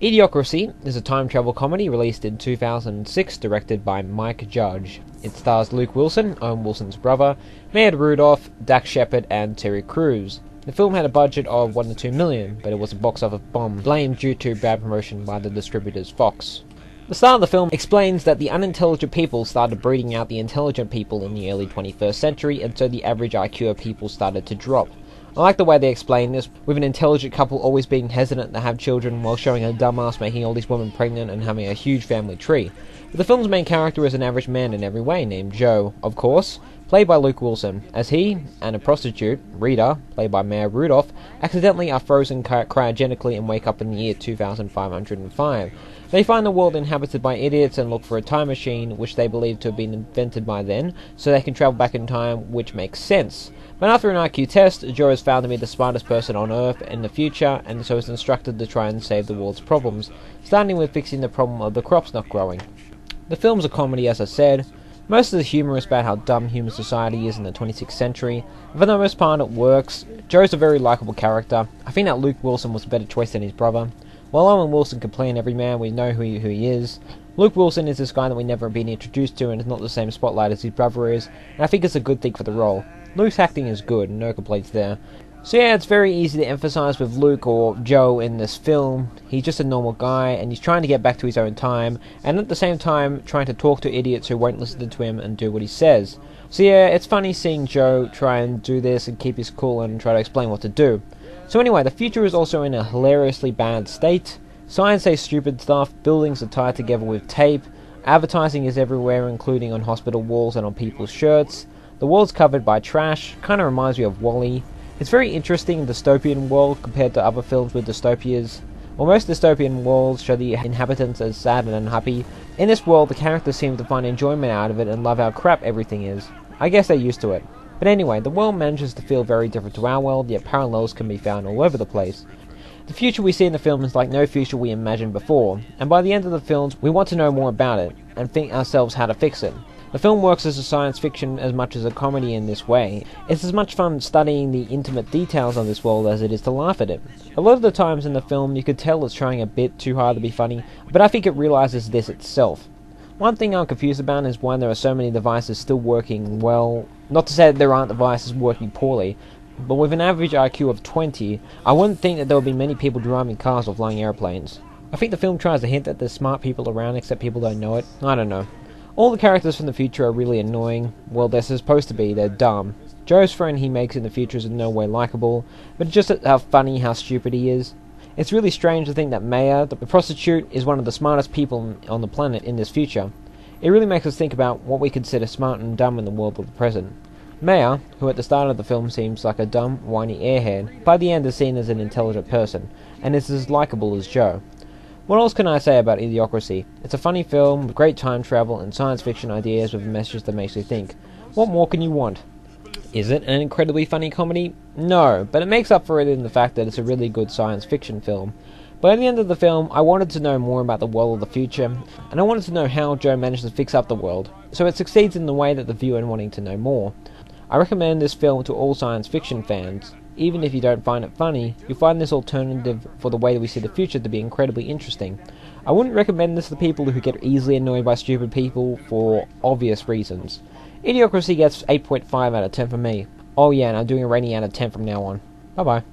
Idiocracy is a time travel comedy released in 2006, directed by Mike Judge. It stars Luke Wilson, Owen Wilson's brother, Maya Rudolph, Dax Shepard, and Terry Crews. The film had a budget of $1 to $2 million, but it was a box office bomb, blamed due to bad promotion by the distributors Fox. The start of the film explains that the unintelligent people started breeding out the intelligent people in the early 21st century, and so the average IQ of people started to drop. I like the way they explain this, with an intelligent couple always being hesitant to have children while showing a dumbass making all these women pregnant and having a huge family tree. But the film's main character is an average man in every way, named Joe, of course, played by Luke Wilson, as he and a prostitute, Rita, played by Maya Rudolph, accidentally are frozen cryogenically and wake up in the year 2505. They find the world inhabited by idiots and look for a time machine, which they believe to have been invented by then, so they can travel back in time, which makes sense. But after an IQ test, Joe is found to be the smartest person on Earth in the future, and so is instructed to try and save the world's problems, starting with fixing the problem of the crops not growing. The film's a comedy, as I said. Most of the humour is about how dumb human society is in the 26th century, and for the most part it works. Joe's a very likeable character. I think that Luke Wilson was a better choice than his brother. While Owen Wilson can play in every man, we know who he is. Luke Wilson is this guy that we never been introduced to and is not the same spotlight as his brother is, and I think it's a good thing for the role. Luke's acting is good, no complaints there. So yeah, it's very easy to emphasize with Luke or Joe in this film. He's just a normal guy, and he's trying to get back to his own time, and at the same time trying to talk to idiots who won't listen to him and do what he says. So yeah, it's funny seeing Joe try and do this and keep his cool and try to explain what to do. So anyway, the future is also in a hilariously bad state. Signs say stupid stuff, buildings are tied together with tape, advertising is everywhere, including on hospital walls and on people's shirts. The world's covered by trash, kinda reminds me of WALL-E. It's very interesting dystopian world compared to other films with dystopias. While most dystopian worlds show the inhabitants as sad and unhappy, in this world the characters seem to find enjoyment out of it and love how crap everything is. I guess they're used to it. But anyway, the world manages to feel very different to our world, yet parallels can be found all over the place. The future we see in the film is like no future we imagined before, and by the end of the films we want to know more about it, and think ourselves how to fix it. The film works as a science fiction as much as a comedy in this way. It's as much fun studying the intimate details of this world as it is to laugh at it. A lot of the times in the film you could tell it's trying a bit too hard to be funny, but I think it realizes this itself. One thing I'm confused about is why there are so many devices still working well. Not to say that there aren't devices working poorly, but with an average IQ of 20, I wouldn't think that there would be many people driving cars or flying airplanes. I think the film tries to hint that there's smart people around except people don't know it. I don't know. All the characters from the future are really annoying. Well, they're supposed to be, they're dumb. Joe's friend he makes in the future is in no way likable, but it's just how funny, how stupid he is. It's really strange to think that Maya, the prostitute, is one of the smartest people on the planet in this future. It really makes us think about what we consider smart and dumb in the world of the present. Maya, who at the start of the film seems like a dumb, whiny airhead, by the end is seen as an intelligent person, and is as likable as Joe. What else can I say about Idiocracy? It's a funny film with great time travel and science fiction ideas with a message that makes you think. What more can you want? Is it an incredibly funny comedy? No, but it makes up for it in the fact that it's a really good science fiction film. But at the end of the film, I wanted to know more about the world of the future, and I wanted to know how Joe managed to fix up the world, so it succeeds in the way that the viewer wanting to know more. I recommend this film to all science fiction fans. Even if you don't find it funny, you'll find this alternative for the way that we see the future to be incredibly interesting. I wouldn't recommend this to people who get easily annoyed by stupid people for obvious reasons. Idiocracy gets 8.5 out of 10 from me. Oh yeah, and I'm doing a rating out of 10 from now on. Bye bye.